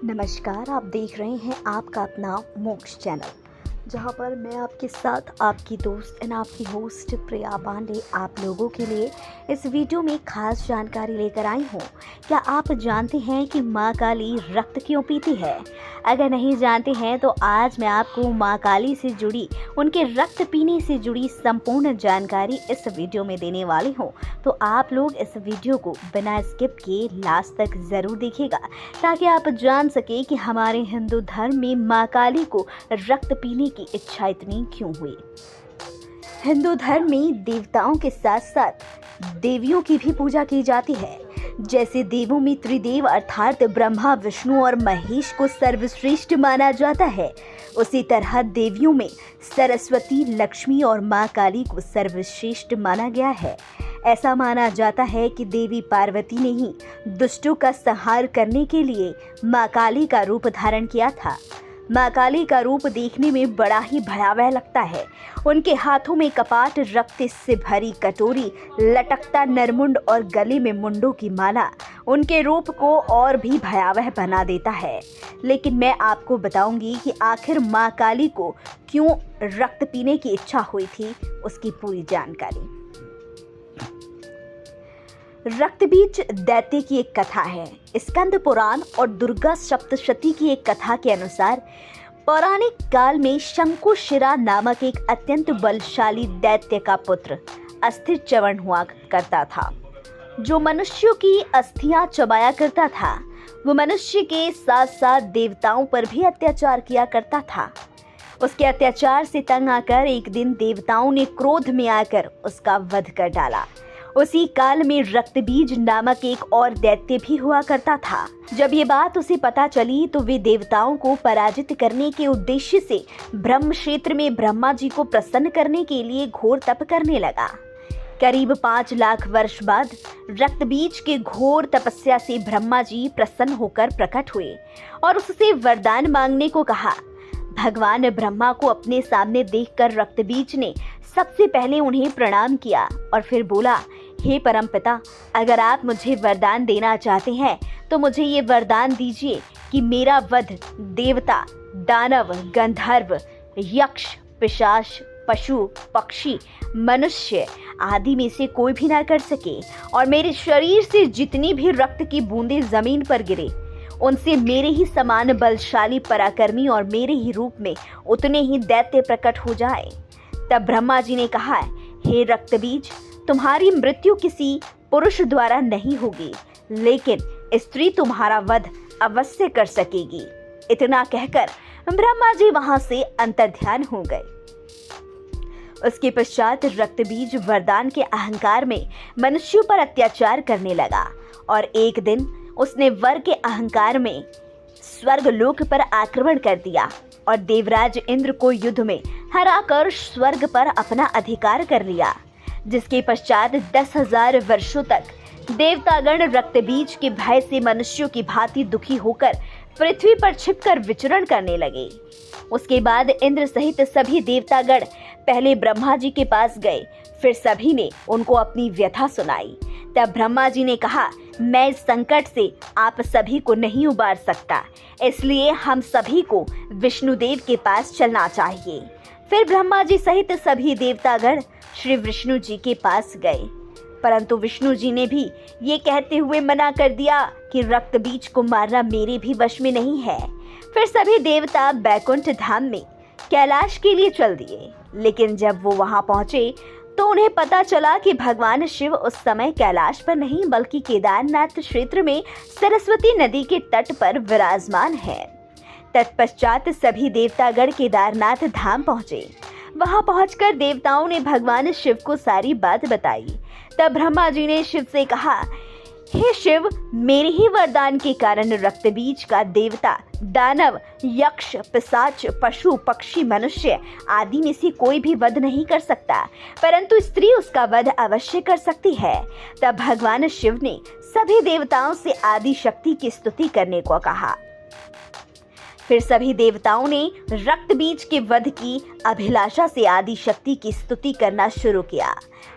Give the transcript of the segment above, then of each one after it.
नमस्कार, आप देख रहे हैं आपका अपना मोक्ष चैनल, जहां पर मैं आपके साथ आपकी दोस्त एंड आपकी होस्ट प्रिया पांडे आप लोगों के लिए इस वीडियो में खास जानकारी लेकर आई हूं। क्या आप जानते हैं कि मां काली रक्त क्यों पीती है? अगर नहीं जानते हैं तो आज मैं आपको मां काली से जुड़ी, उनके रक्त पीने से जुड़ी संपूर्ण जानकारी इस वीडियो में देने वाली हूं। तो आप लोग इस वीडियो को बिना स्किप किए लास्ट तक ज़रूर देखिएगा, ताकि आप जान सके कि हमारे हिंदू धर्म में मां काली को रक्त पीने की इच्छा इतनी क्यों हुई। हिंदू धर्म में देवताओं के साथ साथ देवियों की भी पूजा की जाती है। जैसे देवों में त्रिदेव अर्थात ब्रह्मा, विष्णु और महेश को सर्वश्रेष्ठ माना जाता है, उसी तरह देवियों में सरस्वती, लक्ष्मी और मां काली को सर्वश्रेष्ठ माना गया है। ऐसा माना जाता है कि देवी पार्वती ने ही दुष्टों का संहार करने के लिए मां काली का रूप धारण किया था। मां काली का रूप देखने में बड़ा ही भयावह लगता है। उनके हाथों में कपाट, रक्त से भरी कटोरी, लटकता नरमुंड और गले में मुंडों की माला उनके रूप को और भी भयावह बना देता है। लेकिन मैं आपको बताऊंगी कि आखिर मां काली को क्यों रक्त पीने की इच्छा हुई थी, उसकी पूरी जानकारी। रक्तबीज दैत्य की एक कथा है। स्कंद पुराण और दुर्गा सप्तशती की एक कथा के अनुसार पौराणिक काल में शंकुशिरा नामक एक अत्यंत बलशाली दैत्य का पुत्र अस्थिर च्यवन हुआ करता था, जो मनुष्यों की अस्थियां चबाया करता था। वो मनुष्य के साथ साथ देवताओं पर भी अत्याचार किया करता था। उसके अत्याचार से तंग आकर एक दिन देवताओं ने क्रोध में आकर उसका वध कर डाला। उसी काल में रक्तबीज नामक एक और दैत्य भी हुआ करता था। जब ये बात उसे पता चली तो वे देवताओं को पराजित करने के उद्देश्य से ब्रह्म क्षेत्र में ब्रह्मा जी को प्रसन्न करने के लिए घोर तप करने लगा। करीब 5 लाख वर्ष बाद रक्तबीज के घोर तपस्या से ब्रह्मा जी प्रसन्न होकर प्रकट हुए और उससे वरदान मांगने को कहा। भगवान ब्रह्मा को अपने सामने देखकर रक्तबीज ने सबसे पहले उन्हें प्रणाम किया और फिर बोला, हे परमपिता, अगर आप मुझे वरदान देना चाहते हैं तो मुझे ये वरदान दीजिए कि मेरा वध देवता, दानव, गंधर्व, यक्ष, पिशाच, पशु, पक्षी, मनुष्य आदि में से कोई भी ना कर सके और मेरे शरीर से जितनी भी रक्त की बूंदें जमीन पर गिरे उनसे मेरे ही समान बलशाली पराक्रमी और मेरे ही रूप में उतने ही दैत्य प्रकट हो जाए। तब ब्रह्मा जी ने कहा, हे रक्तबीज, तुम्हारी मृत्यु किसी पुरुष द्वारा नहीं होगी, लेकिन स्त्री तुम्हारा वध अवश्य कर सकेगी। इतना कहकर ब्रह्मा जी वहां से अंतर्ध्यान हो गए। उसके पश्चात रक्तबीज वरदान के अहंकार में मनुष्यों पर अत्याचार करने लगा और एक दिन उसने वर के अहंकार में स्वर्ग लोक पर आक्रमण कर दिया और देवराज इंद्र को युद्ध में हराकर स्वर्ग पर अपना अधिकार कर लिया। जिसके पश्चात 10,000 वर्षों तक देवतागण रक्तबीज के भय से मनुष्यों की भांति दुखी होकर पृथ्वी पर छिपकर विचरण करने लगे। उसके बाद इंद्र सहित सभी देवतागण पहले ब्रह्मा जी के पास गए, फिर सभी ने उनको अपनी व्यथा सुनाई। तब ब्रह्मा जी ने कहा, मैं इस संकट से आप सभी को नहीं उबार सकता, इसलिए हम सभी को विष्णुदेव के पास चलना चाहिए। फिर ब्रह्मा जी सहित सभी देवतागण श्री विष्णु जी के पास गए, परंतु विष्णु जी ने भी ये कहते हुए मना कर दिया कि रक्तबीज को मारना मेरे भी वश में नहीं है। फिर सभी देवता बैकुंठ धाम में कैलाश के लिए चल दिए, लेकिन जब वो वहां पहुंचे तो उन्हें पता चला कि भगवान शिव उस समय कैलाश पर नहीं बल्कि केदारनाथ क्षेत्र में सरस्वती नदी के तट पर विराजमान है। तत्पश्चात सभी देवतागण केदारनाथ धाम पहुंचे। वहां पहुंचकर देवताओं ने भगवान शिव को सारी बात बताई। तब ब्रह्मा जी ने शिव से कहा, हे शिव, मेरे ही वरदान के कारण रक्तबीज का देवता, दानव, यक्ष, पिशाच, पशु, पक्षी, मनुष्य आदि में से कोई भी वध नहीं कर सकता, परंतु स्त्री उसका वध अवश्य कर सकती है। तब भगवान शिव ने सभी देवताओं से आदि शक्ति की स्तुति करने को कहा। फिर सभी देवताओं ने रक्त बीज के वध की अभिलाषा से आदि शक्ति की स्तुति करना शुरू किया।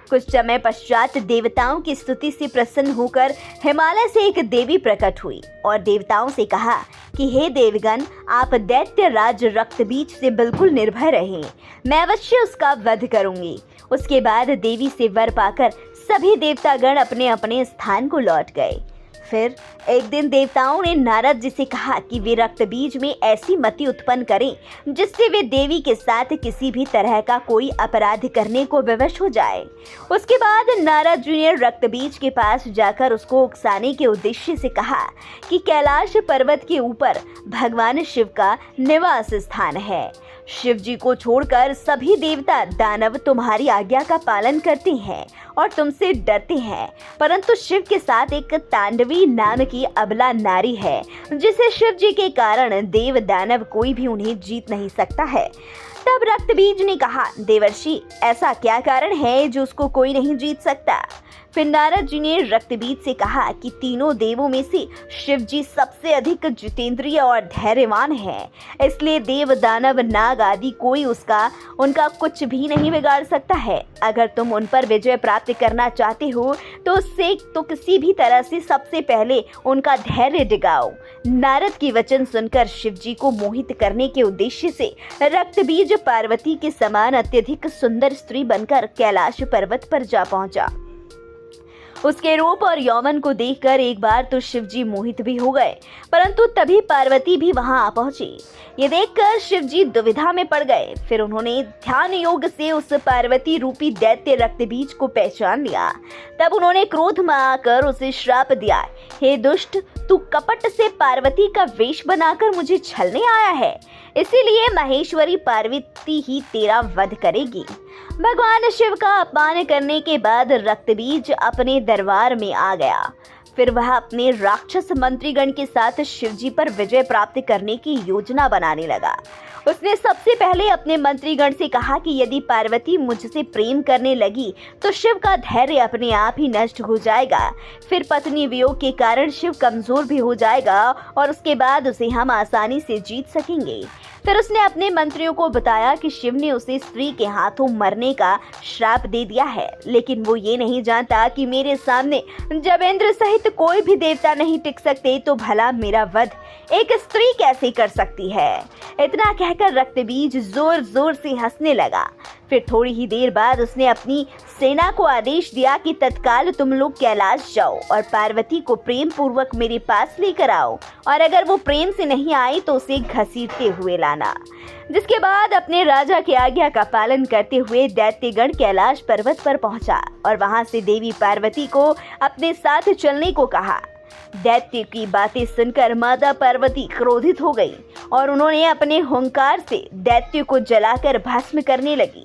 कुछ समय पश्चात देवताओं की स्तुति से प्रसन्न होकर हिमालय से एक देवी प्रकट हुई और देवताओं से कहा कि हे देवगण, आप दैत्य राज रक्त बीज से बिल्कुल निर्भय रहें, मैं अवश्य उसका वध करूंगी। उसके बाद देवी से वर पाकर सभी देवतागण अपने अपने स्थान को लौट गए। फिर एक दिन देवताओं ने नारद जी से कहा कि वे रक्त बीज में ऐसी मति उत्पन्न करें जिससे वे देवी के साथ किसी भी तरह का कोई अपराध करने को विवश हो जाए। उसके बाद नारद जी ने रक्त बीज के पास जाकर उसको उकसाने के उद्देश्य से कहा कि कैलाश पर्वत के ऊपर भगवान शिव का निवास स्थान है। शिव जी को छोड़कर सभी देवता दानव तुम्हारी आज्ञा का पालन करते हैं और तुमसे डरते हैं, परंतु शिव के साथ एक तांडवी नाम की अबला नारी है जिसे शिव जी के कारण देव दानव कोई भी उन्हें जीत नहीं सकता है। तब रक्तबीज ने कहा, देवर्षि, ऐसा क्या कारण है जो उसको कोई नहीं जीत सकता? फिर नारद जी ने रक्तबीज से कहा कि तीनों देवों में से शिव जी सबसे अधिक जितेंद्रिय और धैर्यवान हैं, इसलिए देव दानव नाग आदि कोई उनका कुछ भी नहीं बिगाड़ सकता है। अगर तुम उन पर विजय प्राप्त करना चाहते हो तो किसी भी तरह से सबसे पहले उनका धैर्य डिगाओ। नारद की वचन सुनकर शिव जी को मोहित करने के उद्देश्य से रक्तबीज पार्वती के समान अत्यधिक सुंदर स्त्री बनकर कैलाश पर्वत पर जा पहुंचा। उसके रूप और यौवन को देखकर एक बार तो शिव जी मोहित भी हो गए, परंतु तभी पार्वती भी वहां आ पहुंची। ये देखकर शिव जी दुविधा में पड़ गए। फिर उन्होंने ध्यान योग से उस पार्वती रूपी दैत्य रक्तबीज को पहचान लिया। तब उन्होंने क्रोध में आकर उसे श्राप दिया, हे दुष्ट, तू कपट से पार्वती का वेश बनाकर मुझे छलने आया है, इसीलिए महेश्वरी पार्वती ही तेरा वध करेगी। भगवान शिव का अपमान करने के बाद रक्तबीज अपने दरबार में आ गया। फिर वह अपने राक्षस मंत्रीगण के साथ शिवजी पर विजय प्राप्त करने की योजना बनाने लगा। उसने सबसे पहले अपने मंत्रीगण से कहा कि यदि पार्वती मुझसे प्रेम करने लगी तो शिव का धैर्य अपने आप ही नष्ट हो जाएगा। फिर पत्नी वियोग के कारण शिव कमजोर भी हो जाएगा और उसके बाद उसे हम आसानी से जीत सकेंगे। फिर उसने अपने मंत्रियों को बताया कि शिव ने उसे स्त्री के हाथों मरने का श्राप दे दिया है, लेकिन वो ये नहीं जानता कि मेरे सामने जब इंद्र सहित कोई भी देवता नहीं टिक सकते तो भला मेरा वध एक स्त्री कैसे कर सकती है। इतना कहकर रक्तबीज जोर जोर से हंसने लगा। फिर थोड़ी ही देर बाद उसने अपनी सेना को आदेश दिया कि तत्काल तुम लोग कैलाश जाओ और पार्वती को प्रेम पूर्वक मेरे पास लेकर आओ, और अगर वो प्रेम से नहीं आई तो उसे घसीटते हुए लाना। जिसके बाद अपने राजा की आज्ञा का पालन करते हुए दैत्यगण कैलाश पर्वत पर पहुंचा और वहां से देवी पार्वती को अपने साथ चलने को कहा। दैत्य की बातें सुनकर माता पार्वती क्रोधित हो गई और उन्होंने अपने हुंकार से दैत्य को जलाकर भस्म करने लगी।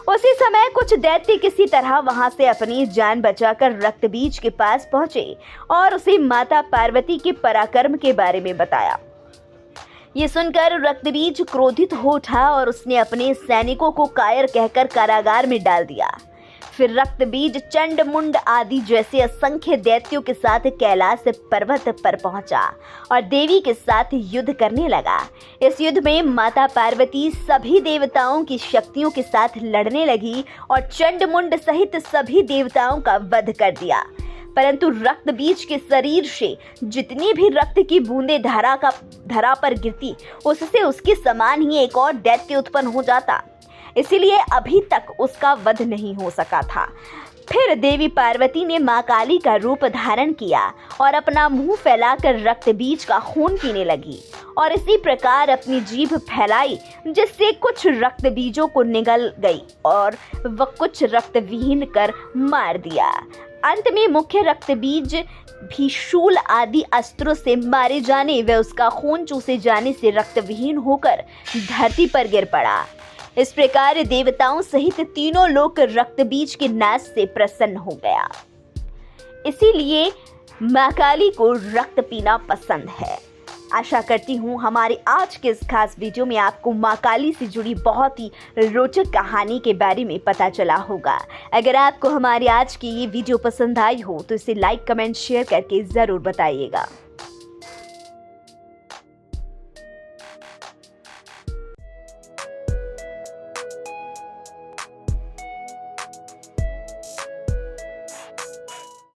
उसी समय कुछ दैत्य किसी तरह वहां से अपनी जान बचाकर रक्तबीज के पास पहुंचे और उसे माता पार्वती के पराक्रम के बारे में बताया। ये सुनकर रक्तबीज क्रोधित हो उठा और उसने अपने सैनिकों को कायर कहकर कारागार में डाल दिया। फिर रक्तबीज चंड मुंड आदि जैसे असंख्य दैत्यों के साथ कैलाश पर्वत पर पहुंचा और देवी के साथ युद्ध करने लगा। इस युद्ध में माता पार्वती सभी देवताओं की शक्तियों के साथ लड़ने लगी और चंड मुंड सहित सभी देवताओं का वध कर दिया। परंतु रक्तबीज के शरीर से जितनी भी रक्त की बूंदें धरा पर गिरती, उससे उसके समान ही एक और दैत्य उत्पन्न हो जाता। इसीलिए अभी तक उसका वध नहीं हो सका था। फिर देवी पार्वती ने मां काली का रूप धारण किया और अपना मुंह फैलाकर रक्तबीज का खून पीने लगी और इसी प्रकार अपनी जीभ फैलाई, जिससे कुछ रक्तबीजों को निगल गई और वह कुछ रक्तविहीन कर मार दिया। अंत में मुख्य रक्तबीज भी शूल आदि अस्त्रों से मारे जाने व उसका खून चूसे जाने से रक्तविहीन होकर धरती पर गिर पड़ा। इस प्रकार देवताओं सहित तीनों लोग रक्तबीज के नाश से प्रसन्न हो गया। इसीलिए मां काली को रक्त पीना पसंद है। आशा करती हूँ हमारे आज के इस खास वीडियो में आपको मां काली से जुड़ी बहुत ही रोचक कहानी के बारे में पता चला होगा। अगर आपको हमारी आज की ये वीडियो पसंद आई हो तो इसे लाइक, कमेंट, शेयर करके ज़रूर बताइएगा।